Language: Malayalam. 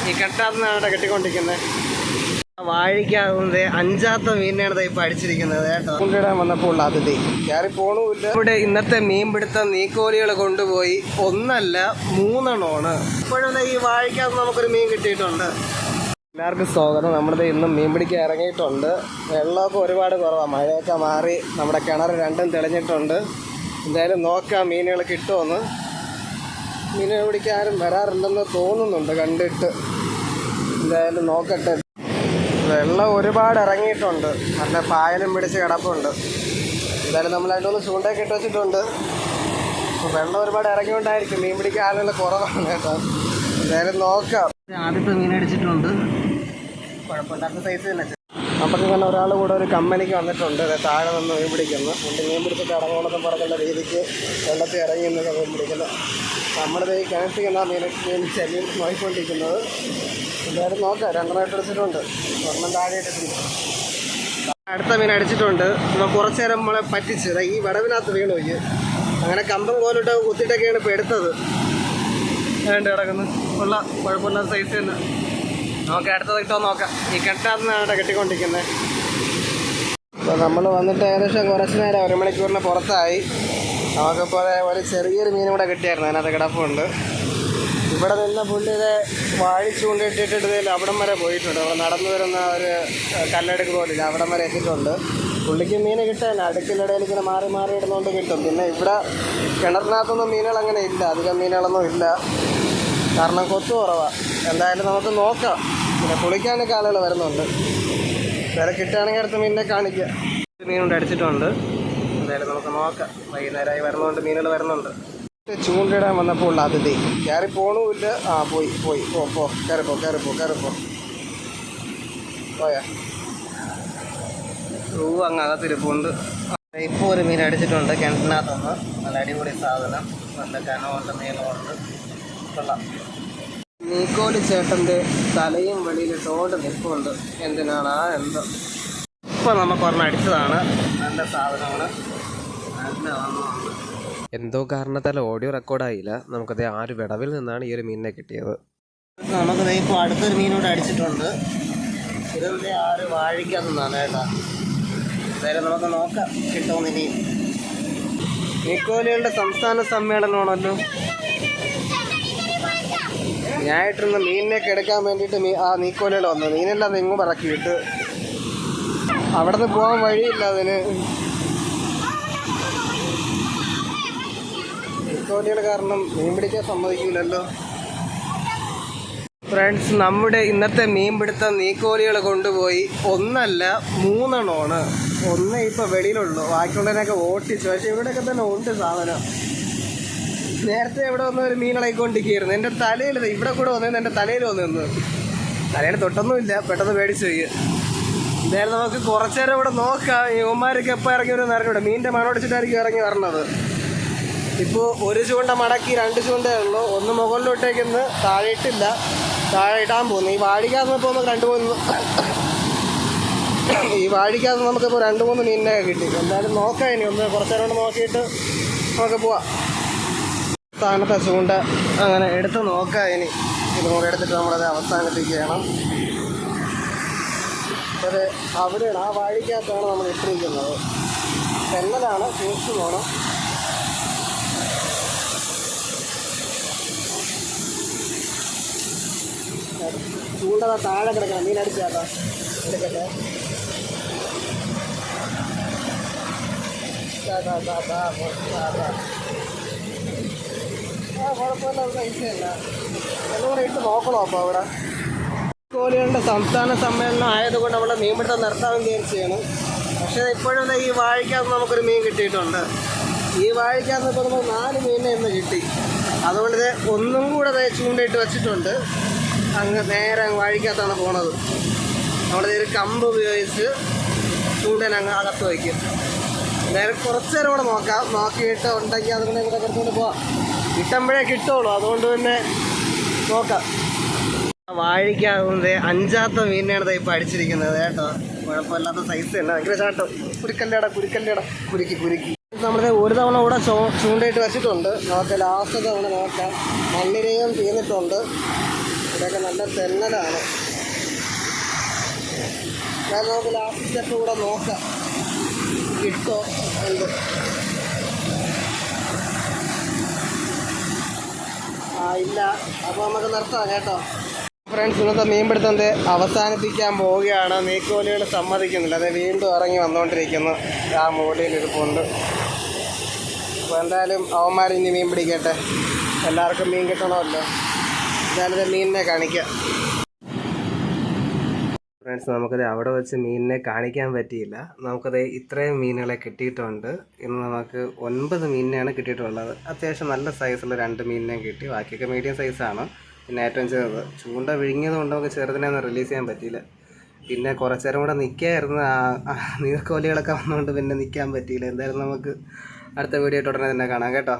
ഈ കെട്ടാത്തതാണ് കെട്ടിക്കൊണ്ടിരിക്കുന്നത്. വാഴിക്കാവുന്നത് 5ാമത്തെ മീനാണ് ഇപ്പോൾ അടിച്ചിരിക്കുന്നത് കേട്ടോ. കൊണ്ടിടാൻ വന്നപ്പോൾ ഉള്ള അതിഥി കയറി പോണുമില്ല. ഇവിടെ ഇന്നത്തെ മീൻപിടുത്ത നീക്കോലികൾ കൊണ്ടുപോയി 1 അല്ല 3 എണ്ണമാണ്. ഇപ്പോഴും ഈ വാഴിക്കകത്ത് നമുക്കൊരു മീൻ കിട്ടിയിട്ടുണ്ട്. എല്ലാവർക്കും സ്വാഗതം. നമ്മുടെ ഇന്നും മീൻ പിടിക്കാൻ ഇറങ്ങിയിട്ടുണ്ട്. വെള്ളമൊക്കെ ഒരുപാട് കുറവാണ്. മഴയൊക്കെ മാറി നമ്മുടെ കിണർ രണ്ടും തെളിഞ്ഞിട്ടുണ്ട്. എന്തായാലും നോക്കാം മീനുകൾ കിട്ടുമെന്ന്. മീനുകൾ പിടിക്കാൻ ആരും വരാറുണ്ടെന്ന് തോന്നുന്നുണ്ട് കണ്ടിട്ട്. എന്തായാലും നോക്കട്ടെ. വെള്ളം ഒരുപാട് ഇറങ്ങിയിട്ടുണ്ട്. നല്ല പായലും പിടിച്ച് കിടപ്പുണ്ട്. എന്തായാലും നമ്മൾ അതിൻ്റെ ചൂണ്ടയൊക്കെ ഇട്ട് വെച്ചിട്ടുണ്ട്. വെള്ളം ഒരുപാട് ഇറങ്ങിക്കൊണ്ടായിരിക്കും മീൻ പിടിക്കാൻ ആളുകൾ കുറവാണ് കേട്ടോ. എന്തായാലും നോക്കാം. ആദ്യത്തെ മീൻ അടിച്ചിട്ടുണ്ട്. കുഴപ്പമില്ലാത്ത സൈസ് തന്നെ. അപ്പം തന്നെ ഒരാൾ കൂടെ ഒരു കമ്പനിക്ക് വന്നിട്ടുണ്ട്. താഴെ നിന്ന് മീൻ പിടിക്കുന്നു. കൊണ്ട് മീൻ പിടിച്ചിട്ട് അടങ്ങണമെന്ന് പറഞ്ഞുള്ള രീതിക്ക് വെള്ളത്തിൽ ഇറങ്ങി നിന്നൊക്കെ മീൻ പിടിക്കുന്നത്. നമ്മളിത് ഈ കിണറ്റിക്കുന്ന മീൻ ചെല്ലിയും നോക്കിക്കൊണ്ടിരിക്കുന്നത്. എന്തായാലും നോക്കാം. 2 അടിച്ചിട്ടുണ്ട്. ഒരെണ്ണം താഴെ ഇട്ടിട്ടുണ്ട്. അടുത്ത മീൻ അടിച്ചിട്ടുണ്ട്. നമ്മൾ കുറച്ച് നേരം നമ്മളെ പറ്റിച്ചത് ഈ വടവിനകത്ത് വീണ് പോയി. അങ്ങനെ കമ്പം കോലിട്ട് കുത്തിയിട്ടൊക്കെയാണ് ഇപ്പോൾ എടുത്തത്. വേണ്ട കിടക്കുന്നു. ഉള്ള കുഴപ്പമില്ലാത്ത സൈസ് തന്നെ. നമുക്ക് അടുത്തത് കിട്ടുമോ നോക്കാം. ഈ കെട്ടാത്തതാണ് കെട്ടിക്കൊണ്ടിരിക്കുന്നത്. അപ്പോൾ നമ്മൾ വന്നിട്ട് ഏകദേശം കുറച്ച് നേരം 1 മണിക്കൂറിന് പുറത്തായി. നമുക്കിപ്പോൾ അതേപോലെ ചെറിയൊരു മീനും കൂടെ കിട്ടിയായിരുന്നു. അതിനകത്ത് കിടപ്പുണ്ട്. ഇവിടെ നിന്ന് പുള്ളിയുടെ വാഴി ചൂണ്ടിട്ടിട്ട് അവിടം വരെ പോയിട്ടുണ്ട്. അവിടെ നടന്നു വരുന്ന ഒരു കല്ലടുക്ക് പോലില്ല, അവിടം വരെ എത്തിയിട്ടുണ്ട്. പുള്ളിക്ക് മീൻ കിട്ടാൻ അടുക്കിലിടയിൽ ഇങ്ങനെ മാറി മാറി ഇടുന്നതുകൊണ്ട് കിട്ടും. പിന്നെ ഇവിടെ കിണറിനകത്തൊന്നും മീനുകൾ അങ്ങനെ ഇല്ല, അധികം മീനുകളൊന്നും ഇല്ല. കാരണം കൊത്തു കുറവാണ്. എന്തായാലും നമുക്ക് നോക്കാം. പിന്നെ കുളിക്കാനൊക്കെ ആളുകൾ വരുന്നുണ്ട്. വേറെ കിട്ടുകയാണെങ്കിൽ അടുത്ത മീനിനെ കാണിക്കുക. മീനുണ്ട് അടിച്ചിട്ടുണ്ട്. എന്തായാലും നമുക്ക് നോക്കാം. വൈകുന്നേരമായി വരുന്നതുകൊണ്ട് മീനുകൾ വരുന്നുണ്ട്. ചൂണ്ടിടാൻ വന്നപ്പോൾ ഉള്ള അതിഥി കയറി പോണുമില്ല. പോയി കയറിപ്പോ പോയാ അങ്ങ് അകത്തിരിപ്പുണ്ട്. ഇപ്പോൾ ഒരു മീൻ അടിച്ചിട്ടുണ്ട് കിണറ്റിനകത്തൊന്ന്. നല്ല അടിപൊളി സാധനം. നല്ല കനമുണ്ട്, നീളമുണ്ട്. കൊള്ളാം. നീക്കോലി ചേട്ടൻ്റെ തലയും വെളിയിലിട്ടുകൊണ്ട് നിൽപ്പുണ്ട്. എന്തിനാണ് എന്തോ. ഇപ്പോൾ നമുക്ക് ഒരെണ്ണം അടിച്ചതാണ്. നല്ല സാധനമാണ്. നല്ല വന്നുണ്ട്. എന്തോ കാരണത്താൽ ഓഡിയോ റെക്കോർഡായില്ല. നമുക്കത് ആ ഒരു വിടവിൽ നിന്നാണ് ഈ ഒരു മീനിനെ കിട്ടിയത്. നമുക്കത് ഇപ്പോൾ അടുത്തൊരു മീനോട് അടിച്ചിട്ടുണ്ട്. ഇതിൻ്റെ ആ ഒരു വാഴിക്കകത്തുനിന്നാണ് കേട്ടോ. എന്തായാലും നമുക്ക് നോക്കാം കിട്ടുമെന്ന്. ഇനി നീക്കോലികളുടെ സംസ്ഥാന സമ്മേളനമാണല്ലോ. ഞാനിട്ടിരുന്ന മീനിനെയൊക്കെ എടുക്കാൻ വേണ്ടിയിട്ട് ആ നീക്കോലികൾ വന്നു. മീനെല്ലാം എങ്ങും പറക്കിയിട്ട് അവിടെ നിന്ന് പോകാൻ വഴിയില്ല. അതിന് നീക്കോലികൾ കാരണം മീൻ പിടിക്കാൻ സമ്മതിക്കില്ലല്ലോ. ഫ്രണ്ട്സ്, നമ്മുടെ ഇന്നത്തെ മീൻപിടുത്ത നീക്കോലികൾ കൊണ്ടുപോയി 1 അല്ല 3 എണ്ണമാണ്. 1 ഇപ്പോൾ വെളിയിലുള്ളൂ. ബാക്കിയുള്ളതിനൊക്കെ ഓട്ടിച്ചു. പക്ഷേ ഇവിടെയൊക്കെ തന്നെ ഉണ്ട് സാധനം. നേരത്തെ ഇവിടെ വന്ന് ഒരു മീനിളയിക്കൊണ്ടിരിക്കുകയായിരുന്നു. എൻ്റെ തലയിൽ ഇവിടെ കൂടെ വന്നിരുന്നു. എൻ്റെ തലയിൽ വന്നിരുന്നു. തലയിൽ തൊട്ടൊന്നുമില്ല. പെട്ടെന്ന് പേടിച്ചു പോയി. എന്തായാലും നമുക്ക് കുറച്ച് നേരം ഇവിടെ നോക്കാം. യുവന്മാരൊക്കെ എപ്പോൾ ഇറങ്ങി വരുമെന്ന് അറിഞ്ഞൂടെ. മീനിൻ്റെ മണമടിച്ചിട്ടായിരിക്കും ഇറങ്ങി വരണത്. ഇപ്പോൾ ഒരു ചൂണ്ട മടക്കി 2 ചൂണ്ടേ ഉള്ളൂ. ഒന്ന് മുകളിലോട്ടേക്കൊന്ന് താഴെ ഇട്ടില്ല. താഴെ ഇടാൻ പോകുന്നു. ഈ വാഴിക്കകത്ത് ഇപ്പോൾ നമുക്ക് 2-3 നമുക്കിപ്പോൾ 2-3 മീനിനൊക്കെ കിട്ടി. എന്തായാലും നോക്കാം. ഇനി ഒന്ന് കുറച്ച് നേരം കൊണ്ട് നോക്കിയിട്ട് നമുക്ക് പോവാം. സ്ഥാനത്തെ ചൂണ്ട അങ്ങനെ എടുത്ത് നോക്കാം. ഇനി ഇത് കൂടെ എടുത്തിട്ട് നമ്മളത് അവസാനിപ്പിക്കണം. അത് അവിടെയാണ്, ആ വാഴിക്കകത്താണ് നമ്മൾ ഇട്ടിരിക്കുന്നത്. തെന്നലാണ്, സൂക്ഷിച്ച് പോകണം. ചൂണ്ട താഴെ കിടക്കണം. മീൻ അടിച്ചാട്ടോ. എടുക്കട്ടെ. കുഴപ്പമില്ല. പൈസയല്ല എല്ലാം കൂടെ ഇട്ട് നോക്കണോ. അപ്പോൾ അവിടെ കോലികളുടെ സംസ്ഥാന സമ്മേളനം ആയതുകൊണ്ട് അവിടെ മീൻപിടുത്തം നിർത്താൻ വിചാരിച്ചാണ്. പക്ഷേ ഇപ്പോഴും ഈ വാഴിക്കകത്ത് നമുക്കൊരു മീൻ കിട്ടിയിട്ടുണ്ട്. ഈ വാഴിക്കകത്ത് ഇപ്പോൾ നമുക്ക് 4 മീനിനെ ഇന്ന് കിട്ടി. അതുകൊണ്ട് ഒന്നും കൂടെ ചൂണ്ടയിട്ട് വെച്ചിട്ടുണ്ട്. അങ്ങ് നേരെ വാഴിക്കകത്താണ് പോണത്. നമ്മളൊരു കമ്പ് ഉപയോഗിച്ച് ചൂണ്ടൻ അങ്ങ് അകത്ത് വയ്ക്കും. നേരെ കുറച്ച് നേരം കൂടെ നോക്കാം. നോക്കിയിട്ട് ഉണ്ടെങ്കിൽ അതുകൊണ്ട് ഇവിടെ കിടന്നുകൊണ്ട് പോവാം. കിട്ടുമ്പോഴേ കിട്ടുള്ളൂ. അതുകൊണ്ട് പിന്നെ നോക്കാം. വാഴിക്കാവുന്നത് 5ാമത്തെ മീനാണ് ഇപ്പോൾ അടിച്ചിരിക്കുന്നത് കേട്ടോ. കുഴപ്പമില്ലാത്ത സൈസ് തന്നെ. ഭയങ്കര ചാട്ടം. കുരുക്കി നമ്മളിത് ഒരു തവണ കൂടെ ചൂണ്ടയിട്ട് വെച്ചിട്ടുണ്ട്. നമുക്ക് ലാസ്റ്റ് തവണ നോക്കാം. മണ്ണിരയും തീർന്നിട്ടുണ്ട്. ഇതൊക്കെ നല്ല തെന്നലാണ്. നമുക്ക് ലാസ്റ്റ് സ്റ്റെപ്പ് കൂടെ നോക്കാം, കിട്ടോ എന്തോ. ഇല്ല, അപ്പോൾ നമുക്ക് നിർത്താം കേട്ടോ. ഫ്രണ്ട്സ്, ഇന്നത്തെ മീൻപിടുത്തം അവസാനിപ്പിക്കാൻ പോവുകയാണ്. നീക്കോലികൾ സമ്മതിക്കുന്നില്ല, അത് വീണ്ടും ഇറങ്ങി വന്നുകൊണ്ടിരിക്കുന്നു. ആ മൂലയിലിരിപ്പുണ്ട്. അപ്പോൾ എന്തായാലും അവന്മാർ ഇനി മീൻ പിടിക്കട്ടെ, എല്ലാവർക്കും മീൻ കിട്ടണമല്ലോ. എന്തായാലും മീനിനെ കാണിക്കാം. ഫ്രണ്ട്സ്, നമുക്കത് അവിടെ വെച്ച് മീനിനെ കാണിക്കാൻ പറ്റിയില്ല. നമുക്കത് ഇത്രയും മീനുകളെ കിട്ടിയിട്ടുണ്ട്. ഇന്ന് നമുക്ക് 9 മീനിനെയാണ് കിട്ടിയിട്ടുള്ളത്. അത്യാവശ്യം നല്ല സൈസുള്ള 2 മീനിനെയും കിട്ടി. ബാക്കിയൊക്കെ മീഡിയം സൈസാണ്. പിന്നെ ഏറ്റവും ചെറുത് ചൂണ്ട വിഴുങ്ങിയത് കൊണ്ട് നമുക്ക് ചെറുതിനെ ഒന്നും റിലീസ് ചെയ്യാൻ പറ്റിയില്ല. പിന്നെ കുറച്ച് നേരം കൂടെ നിൽക്കായിരുന്നു, നീർക്കോലികളൊക്കെ വന്നുകൊണ്ട് പിന്നെ നിൽക്കാൻ പറ്റിയില്ല. എന്തായാലും നമുക്ക് അടുത്ത വീഡിയോ ഉടനെ തന്നെ കാണാം കേട്ടോ.